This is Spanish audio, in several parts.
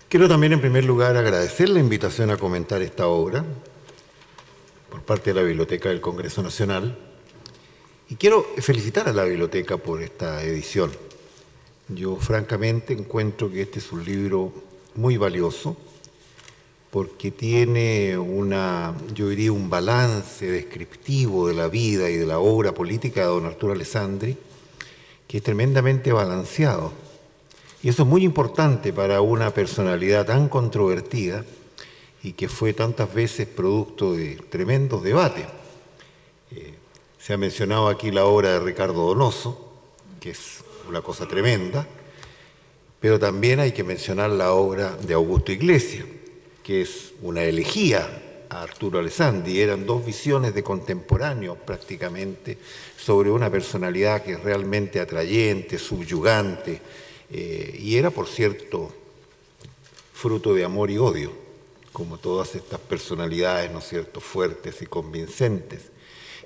Quiero también, en primer lugar, agradecer la invitación a comentar esta obra por parte de la Biblioteca del Congreso Nacional y quiero felicitar a la Biblioteca por esta edición. Yo, francamente, encuentro que este es un libro muy valioso porque tiene yo diría, un balance descriptivo de la vida y de la obra política de don Arturo Alessandri que es tremendamente balanceado. Y eso es muy importante para una personalidad tan controvertida y que fue tantas veces producto de tremendos debates. Se ha mencionado aquí la obra de Ricardo Donoso, que es una cosa tremenda, pero también hay que mencionar la obra de Augusto Iglesias, que es una elegía a Arturo Alessandri. Eran dos visiones de contemporáneos prácticamente sobre una personalidad que es realmente atrayente, subyugante, y era, por cierto, fruto de amor y odio, como todas estas personalidades, ¿no es cierto?, fuertes y convincentes.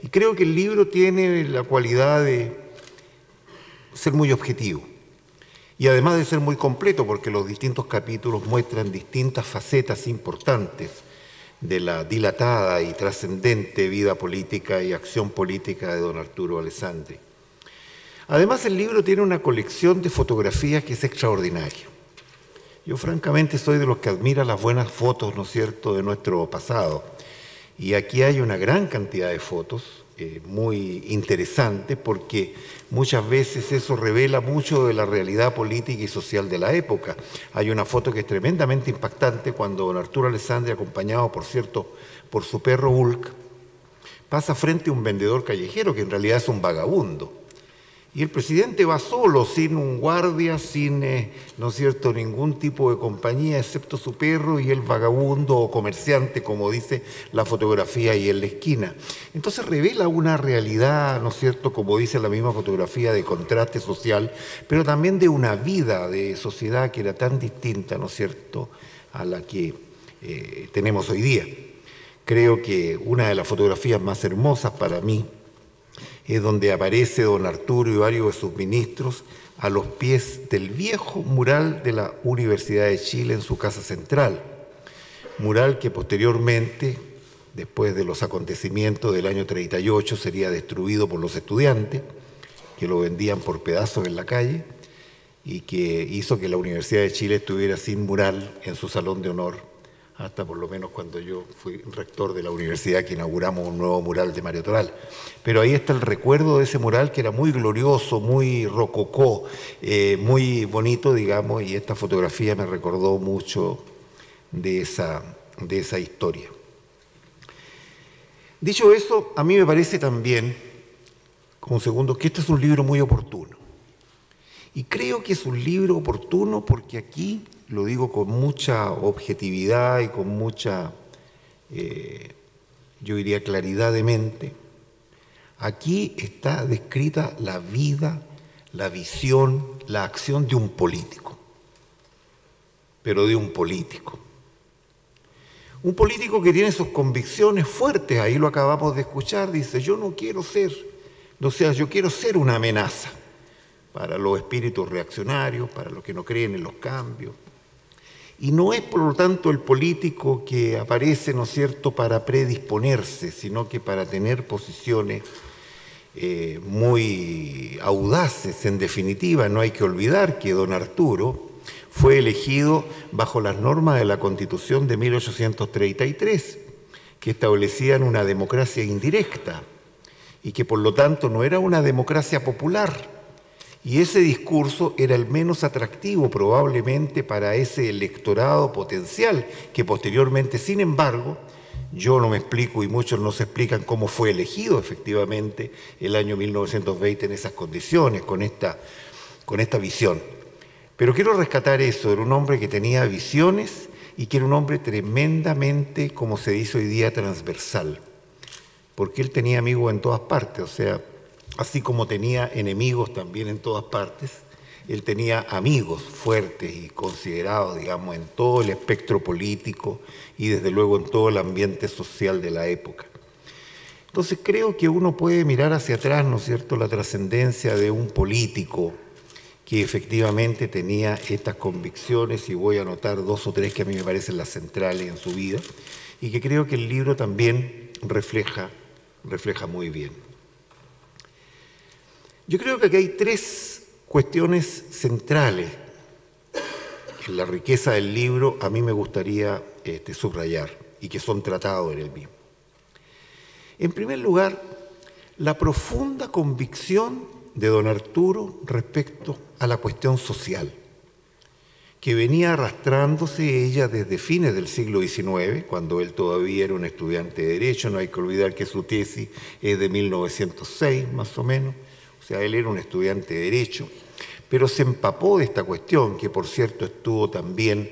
Y creo que el libro tiene la cualidad de ser muy objetivo y además de ser muy completo, porque los distintos capítulos muestran distintas facetas importantes de la dilatada y trascendente vida política y acción política de don Arturo Alessandri. Además, el libro tiene una colección de fotografías que es extraordinaria. Yo francamente soy de los que admira las buenas fotos, ¿no es cierto?, de nuestro pasado. Y aquí hay una gran cantidad de fotos muy interesantes porque muchas veces eso revela mucho de la realidad política y social de la época. Hay una foto que es tremendamente impactante cuando don Arturo Alessandri, acompañado, por cierto, por su perro Hulk, pasa frente a un vendedor callejero que en realidad es un vagabundo. Y el presidente va solo, sin un guardia, sin, ¿no es cierto?, ningún tipo de compañía, excepto su perro y el vagabundo o comerciante, como dice la fotografía ahí en la esquina. Entonces revela una realidad, ¿no es cierto?, como dice la misma fotografía, de contraste social, pero también de una vida de sociedad que era tan distinta, ¿no es cierto?, a la que tenemos hoy día. Creo que una de las fotografías más hermosas para mí es donde aparece don Arturo y varios de sus ministros a los pies del viejo mural de la Universidad de Chile en su casa central. Mural que posteriormente, después de los acontecimientos del año 38, sería destruido por los estudiantes, que lo vendían por pedazos en la calle, y que hizo que la Universidad de Chile estuviera sin mural en su salón de honor, hasta por lo menos cuando yo fui rector de la universidad que inauguramos un nuevo mural de Mario Toral. Pero ahí está el recuerdo de ese mural que era muy glorioso, muy rococó, muy bonito, digamos, y esta fotografía me recordó mucho de esa historia. Dicho eso, a mí me parece también, como segundo, que este es un libro muy oportuno. Y creo que es un libro oportuno porque aquí, lo digo con mucha objetividad y con mucha, yo diría, claridad de mente, aquí está descrita la vida, la visión, la acción de un político, pero de un político. Un político que tiene sus convicciones fuertes, ahí lo acabamos de escuchar, dice, yo no quiero ser, o sea, yo quiero ser una amenaza para los espíritus reaccionarios, para los que no creen en los cambios. Y no es, por lo tanto, el político que aparece, ¿no es cierto?, para predisponerse, sino que para tener posiciones muy audaces. En definitiva, no hay que olvidar que don Arturo fue elegido bajo las normas de la Constitución de 1833, que establecían una democracia indirecta y que, por lo tanto, no era una democracia popular. Y ese discurso era el menos atractivo probablemente para ese electorado potencial que posteriormente, sin embargo, yo no me explico y muchos no se explican cómo fue elegido efectivamente el año 1920 en esas condiciones, con esta visión. Pero quiero rescatar eso, era un hombre que tenía visiones y que era un hombre tremendamente, como se dice hoy día, transversal, porque él tenía amigos en todas partes, o sea, así como tenía enemigos también en todas partes, él tenía amigos fuertes y considerados, digamos, en todo el espectro político y desde luego en todo el ambiente social de la época. Entonces creo que uno puede mirar hacia atrás, ¿no es cierto?, la trascendencia de un político que efectivamente tenía estas convicciones, y voy a anotar 2 o 3 que a mí me parecen las centrales en su vida, y que creo que el libro también refleja muy bien. Yo creo que aquí hay 3 cuestiones centrales en la riqueza del libro, a mí me gustaría subrayar, y que son tratados en el mismo. En primer lugar, la profunda convicción de don Arturo respecto a la cuestión social, que venía arrastrándose ella desde fines del siglo XIX, cuando él todavía era un estudiante de Derecho. No hay que olvidar que su tesis es de 1906, más o menos. O sea, él era un estudiante de Derecho, pero se empapó de esta cuestión, que por cierto estuvo también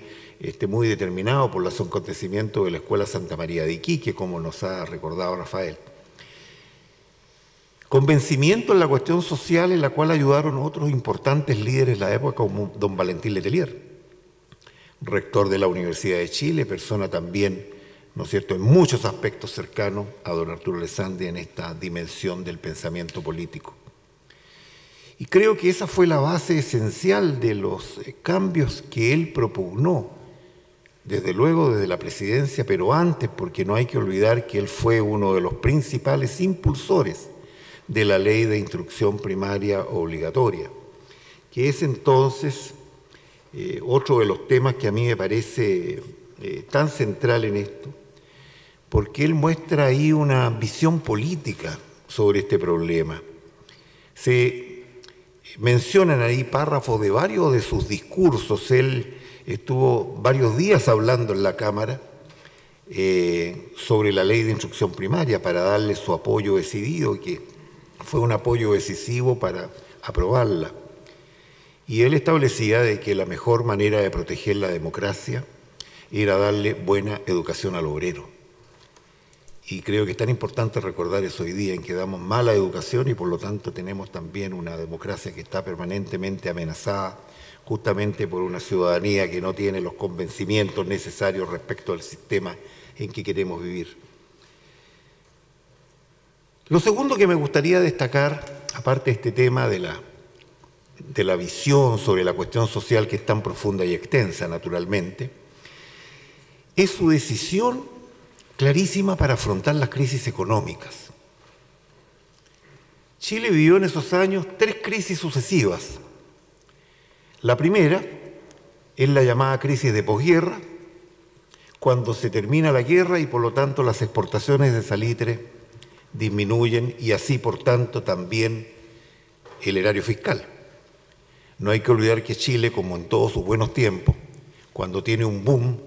muy determinado por los acontecimientos de la Escuela Santa María de Iquique, como nos ha recordado Rafael. Convencimiento en la cuestión social, en la cual ayudaron otros importantes líderes de la época, como don Valentín Letelier, rector de la Universidad de Chile, persona también, ¿no es cierto?, en muchos aspectos cercano a don Arturo Alessandri en esta dimensión del pensamiento político. Y creo que esa fue la base esencial de los cambios que él propugnó, desde luego desde la presidencia, pero antes, porque no hay que olvidar que él fue uno de los principales impulsores de la ley de instrucción primaria obligatoria, que es entonces otro de los temas que a mí me parece tan central en esto, porque él muestra ahí una visión política sobre este problema. Se mencionan ahí párrafos de varios de sus discursos. Él estuvo varios días hablando en la Cámara sobre la ley de instrucción primaria para darle su apoyo decidido, y que fue un apoyo decisivo para aprobarla. Y él establecía de que la mejor manera de proteger la democracia era darle buena educación al obrero. Y creo que es tan importante recordar eso hoy día, en que damos mala educación y por lo tanto tenemos también una democracia que está permanentemente amenazada justamente por una ciudadanía que no tiene los convencimientos necesarios respecto al sistema en que queremos vivir. Lo segundo que me gustaría destacar, aparte de este tema de la visión sobre la cuestión social, que es tan profunda y extensa, naturalmente, es su decisión clarísima para afrontar las crisis económicas. Chile vivió en esos años 3 crisis sucesivas. La primera es la llamada crisis de posguerra, cuando se termina la guerra y por lo tanto las exportaciones de salitre disminuyen y así por tanto también el erario fiscal. No hay que olvidar que Chile, como en todos sus buenos tiempos, cuando tiene un boom,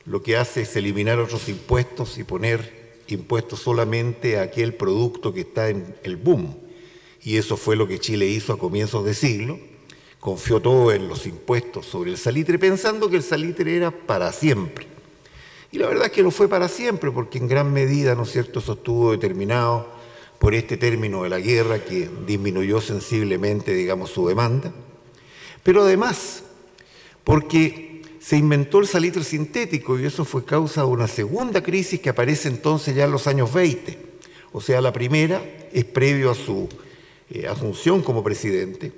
lo que hace es eliminar otros impuestos y poner impuestos solamente a aquel producto que está en el boom. Y eso fue lo que Chile hizo a comienzos de siglo. Confió todo en los impuestos sobre el salitre, pensando que el salitre era para siempre. Y la verdad es que no fue para siempre, porque en gran medida, ¿no es cierto?, eso estuvo determinado por este término de la guerra que disminuyó sensiblemente, digamos, su demanda. Pero además, porque se inventó el salitre sintético y eso fue causa de una segunda crisis que aparece entonces ya en los años 20. O sea, la primera es previo a su asunción como presidente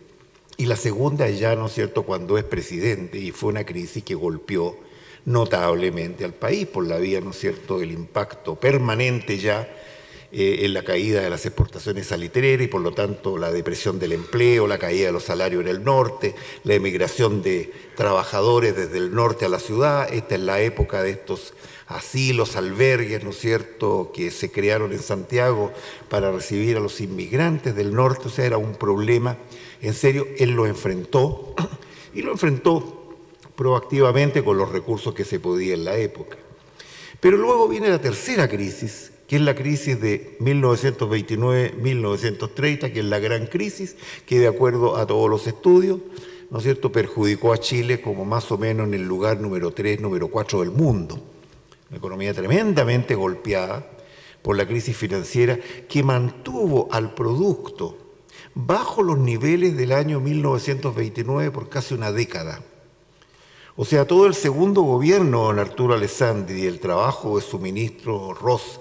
y la segunda es ya, ¿no es cierto?, cuando es presidente, y fue una crisis que golpeó notablemente al país por la vía, ¿no es cierto?, del impacto permanente ya en la caída de las exportaciones salitreras y por lo tanto la depresión del empleo, la caída de los salarios en el norte, la emigración de trabajadores desde el norte a la ciudad. Esta es la época de estos asilos, albergues, ¿no es cierto?, que se crearon en Santiago para recibir a los inmigrantes del norte. O sea, era un problema en serio. Él lo enfrentó y lo enfrentó proactivamente con los recursos que se podía en la época. Pero luego viene la tercera crisis, que es la crisis de 1929-1930, que es la gran crisis, que de acuerdo a todos los estudios, ¿no es cierto?, perjudicó a Chile como más o menos en el lugar número 3, número 4 del mundo. Una economía tremendamente golpeada por la crisis financiera que mantuvo al producto bajo los niveles del año 1929 por casi una década. O sea, todo el segundo gobierno de don Arturo Alessandri y el trabajo de su ministro Ross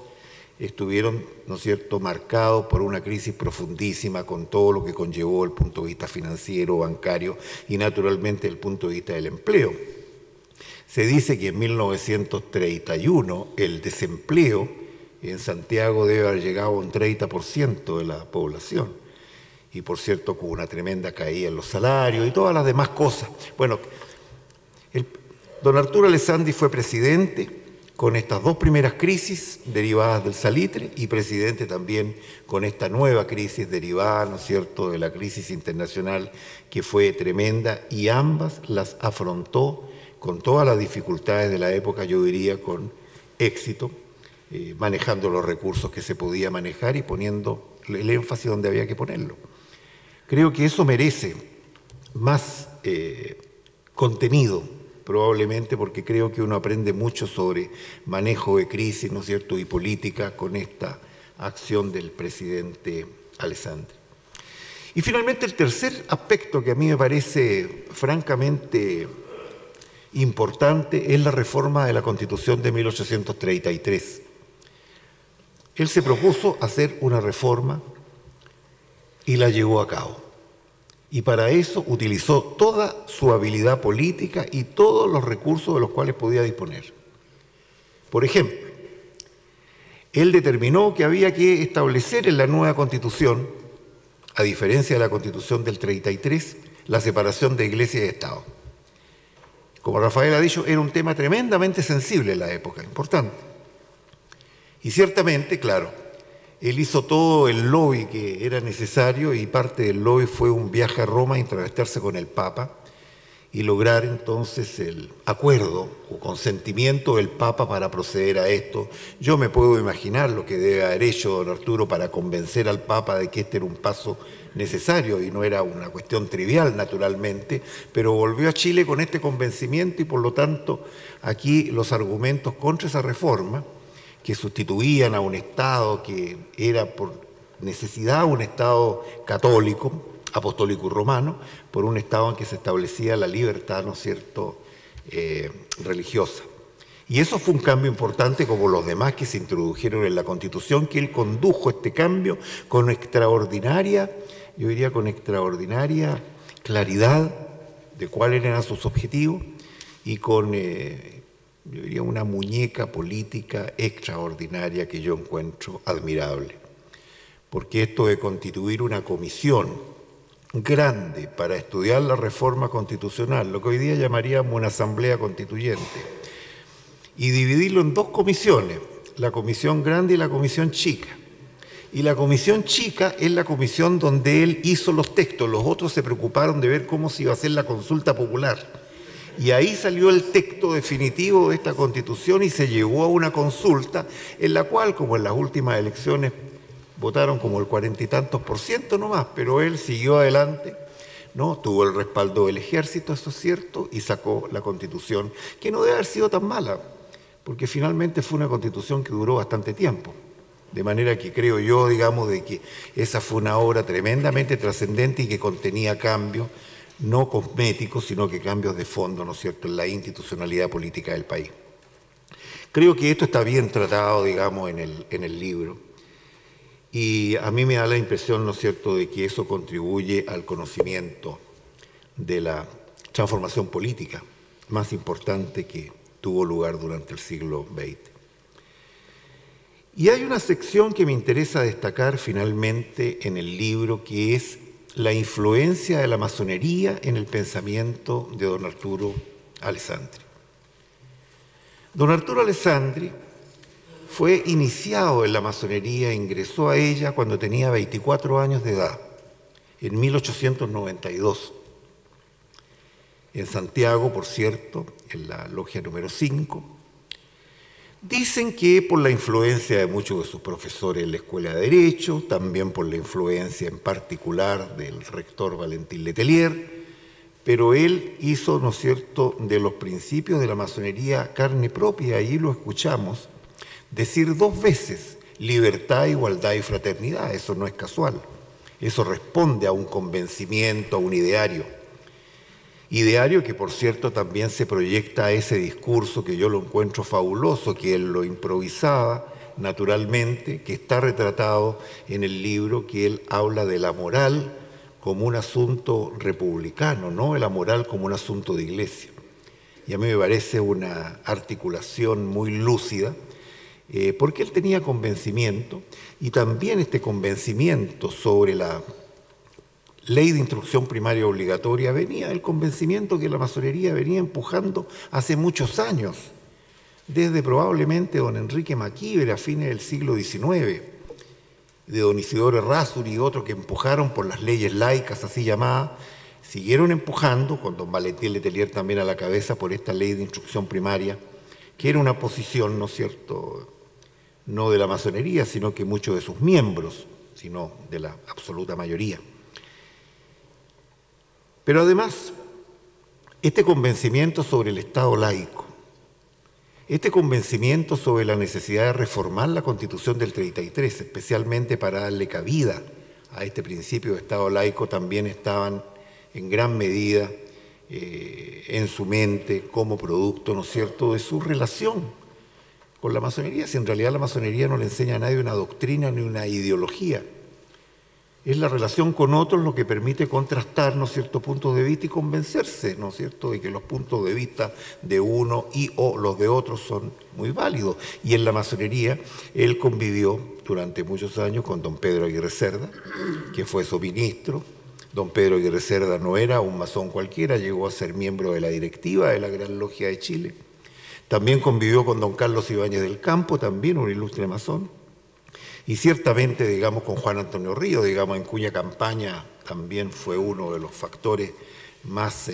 estuvieron, ¿no es cierto?, marcados por una crisis profundísima con todo lo que conllevó desde el punto de vista financiero, bancario y naturalmente desde el punto de vista del empleo. Se dice que en 1931 el desempleo en Santiago debe haber llegado a un 30% de la población. Y por cierto, con una tremenda caída en los salarios y todas las demás cosas. Bueno, don Arturo Alessandri fue presidente con estas dos primeras crisis derivadas del salitre y presidente también con esta nueva crisis derivada, ¿no es cierto?, de la crisis internacional que fue tremenda y ambas las afrontó con todas las dificultades de la época, yo diría con éxito, manejando los recursos que se podía manejar y poniendo el énfasis donde había que ponerlo. Creo que eso merece más contenido, probablemente porque creo que uno aprende mucho sobre manejo de crisis, ¿no es cierto?, y política con esta acción del presidente Alessandri. Y finalmente el tercer aspecto que a mí me parece francamente importante es la reforma de la Constitución de 1833. Él se propuso hacer una reforma y la llevó a cabo. Y para eso utilizó toda su habilidad política y todos los recursos de los cuales podía disponer. Por ejemplo, él determinó que había que establecer en la nueva Constitución, a diferencia de la Constitución del 33, la separación de Iglesia y Estado. Como Rafael ha dicho, era un tema tremendamente sensible en la época, importante. Y ciertamente, claro, él hizo todo el lobby que era necesario y parte del lobby fue un viaje a Roma, entrevistarse con el Papa y lograr entonces el acuerdo o consentimiento del Papa para proceder a esto. Yo me puedo imaginar lo que debe haber hecho don Arturo para convencer al Papa de que este era un paso necesario y no era una cuestión trivial, naturalmente, pero volvió a Chile con este convencimiento y por lo tanto aquí los argumentos contra esa reforma, que sustituían a un Estado que era por necesidad un Estado católico, apostólico y romano, por un Estado en que se establecía la libertad, ¿no es cierto?, religiosa. Y eso fue un cambio importante como los demás que se introdujeron en la Constitución, que él condujo este cambio con extraordinaria, yo diría con extraordinaria claridad de cuáles eran sus objetivos y con, yo diría, una muñeca política extraordinaria que yo encuentro admirable. Porque esto de constituir una comisión grande para estudiar la reforma constitucional, lo que hoy día llamaríamos una asamblea constituyente, y dividirlo en dos comisiones, la comisión grande y la comisión chica. Y la comisión chica es la comisión donde él hizo los textos, los otros se preocuparon de ver cómo se iba a hacer la consulta popular. Y ahí salió el texto definitivo de esta Constitución y se llevó a una consulta en la cual, como en las últimas elecciones, votaron como el 40 y tantos % nomás, pero él siguió adelante, ¿no? Tuvo el respaldo del ejército, eso es cierto, y sacó la Constitución, que no debe haber sido tan mala, porque finalmente fue una Constitución que duró bastante tiempo. De manera que creo yo, digamos, de que esa fue una obra tremendamente trascendente y que contenía cambios, no cosméticos, sino que cambios de fondo, ¿no es cierto?, en la institucionalidad política del país. Creo que esto está bien tratado, digamos, en el libro. Y a mí me da la impresión, ¿no es cierto?, de que eso contribuye al conocimiento de la transformación política más importante que tuvo lugar durante el siglo XX. Y hay una sección que me interesa destacar finalmente en el libro, que es la influencia de la masonería en el pensamiento de don Arturo Alessandri. Don Arturo Alessandri fue iniciado en la masonería, ingresó a ella cuando tenía 24 años de edad, en 1892. En Santiago, por cierto, en la logia número 5. Dicen que por la influencia de muchos de sus profesores en la Escuela de Derecho, también por la influencia en particular del rector Valentín Letelier, pero él hizo, ¿no es cierto?, de los principios de la masonería carne propia, ahí lo escuchamos decir 2 veces, libertad, igualdad y fraternidad. Eso no es casual, eso responde a un convencimiento, a un ideario. Ideario que, por cierto, también se proyecta a ese discurso que yo lo encuentro fabuloso, que él lo improvisaba naturalmente, que está retratado en el libro, que él habla de la moral como un asunto republicano, no de la moral como un asunto de iglesia. Y a mí me parece una articulación muy lúcida, porque él tenía convencimiento, y también este convencimiento sobre la ley de instrucción primaria obligatoria venía del convencimiento que la masonería venía empujando hace muchos años, desde probablemente don Enrique Maquíver a fines del siglo XIX, de don Isidoro Errázuriz y otros que empujaron por las leyes laicas, así llamadas, siguieron empujando, con don Valentín Letelier también a la cabeza, por esta ley de instrucción primaria, que era una posición, ¿no es cierto?, no de la masonería, sino que muchos de sus miembros, sino de la absoluta mayoría. Pero además, este convencimiento sobre el Estado laico, este convencimiento sobre la necesidad de reformar la Constitución del 33, especialmente para darle cabida a este principio de Estado laico, también estaban en gran medida en su mente como producto, ¿no es cierto?, de su relación con la masonería. Si en realidad la masonería no le enseña a nadie una doctrina ni una ideología, es la relación con otros lo que permite contrastar, ¿no es cierto?, puntos de vista y convencerse, ¿no es cierto?, de que los puntos de vista de uno y o los de otros son muy válidos. Y en la masonería él convivió durante muchos años con don Pedro Aguirre Cerda, que fue su ministro. Don Pedro Aguirre Cerda no era un masón cualquiera, llegó a ser miembro de la directiva de la Gran Logia de Chile. También convivió con don Carlos Ibáñez del Campo, también un ilustre masón. Y ciertamente, digamos, con Juan Antonio Ríos, digamos, en cuya campaña también fue uno de los factores más,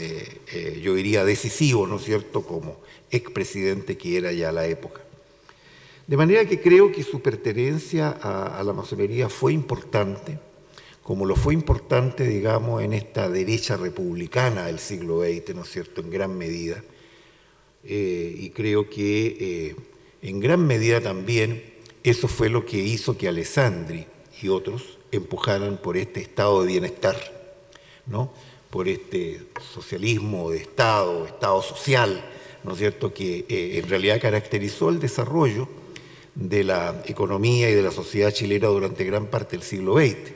yo diría, decisivos, ¿no es cierto?, como expresidente que era ya a la época. De manera que creo que su pertenencia a la masonería fue importante, como lo fue importante, digamos, en esta derecha republicana del siglo XX, ¿no es cierto?, en gran medida. Y creo que en gran medida también eso fue lo que hizo que Alessandri y otros empujaran por este estado de bienestar, ¿no?, por este socialismo de Estado, Estado social, ¿no es cierto?, que en realidad caracterizó el desarrollo de la economía y de la sociedad chilena durante gran parte del siglo XX.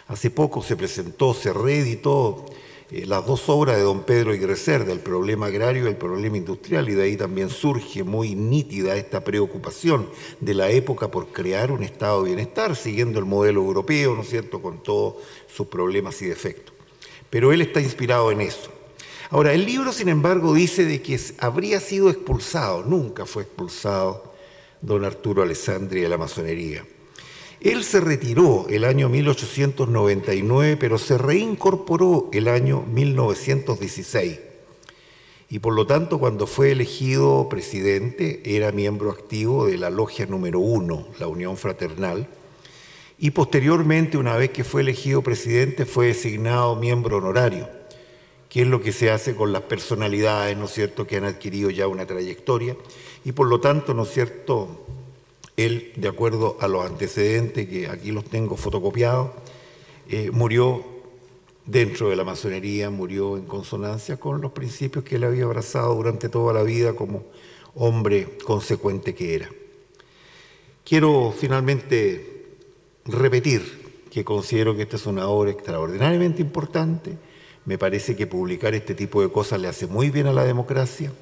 Hace poco se presentó, se reeditó las dos obras de don Pedro Aguirre Cerda, el problema agrario y el problema industrial, y de ahí también surge muy nítida esta preocupación de la época por crear un estado de bienestar, siguiendo el modelo europeo, ¿no es cierto?, con todos sus problemas y defectos. Pero él está inspirado en eso. Ahora, el libro, sin embargo, dice de que habría sido expulsado, nunca fue expulsado don Arturo Alessandri de la masonería. Él se retiró el año 1899, pero se reincorporó el año 1916. Y por lo tanto, cuando fue elegido presidente, era miembro activo de la logia número 1, la Unión Fraternal. Y posteriormente, una vez que fue elegido presidente, fue designado miembro honorario, que es lo que se hace con las personalidades, ¿no es cierto?, que han adquirido ya una trayectoria. Y por lo tanto, ¿no es cierto?, él, de acuerdo a los antecedentes, que aquí los tengo fotocopiados, murió dentro de la masonería, murió en consonancia con los principios que él había abrazado durante toda la vida como hombre consecuente que era. Quiero finalmente repetir que considero que esta es una obra extraordinariamente importante. Me parece que publicar este tipo de cosas le hace muy bien a la democracia,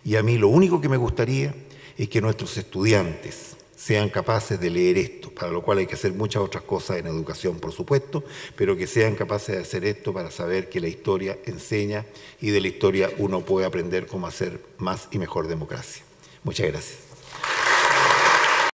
y a mí lo único que me gustaría es que nuestros estudiantes sean capaces de leer esto, para lo cual hay que hacer muchas otras cosas en educación, por supuesto, pero que sean capaces de hacer esto para saber que la historia enseña y de la historia uno puede aprender cómo hacer más y mejor democracia. Muchas gracias.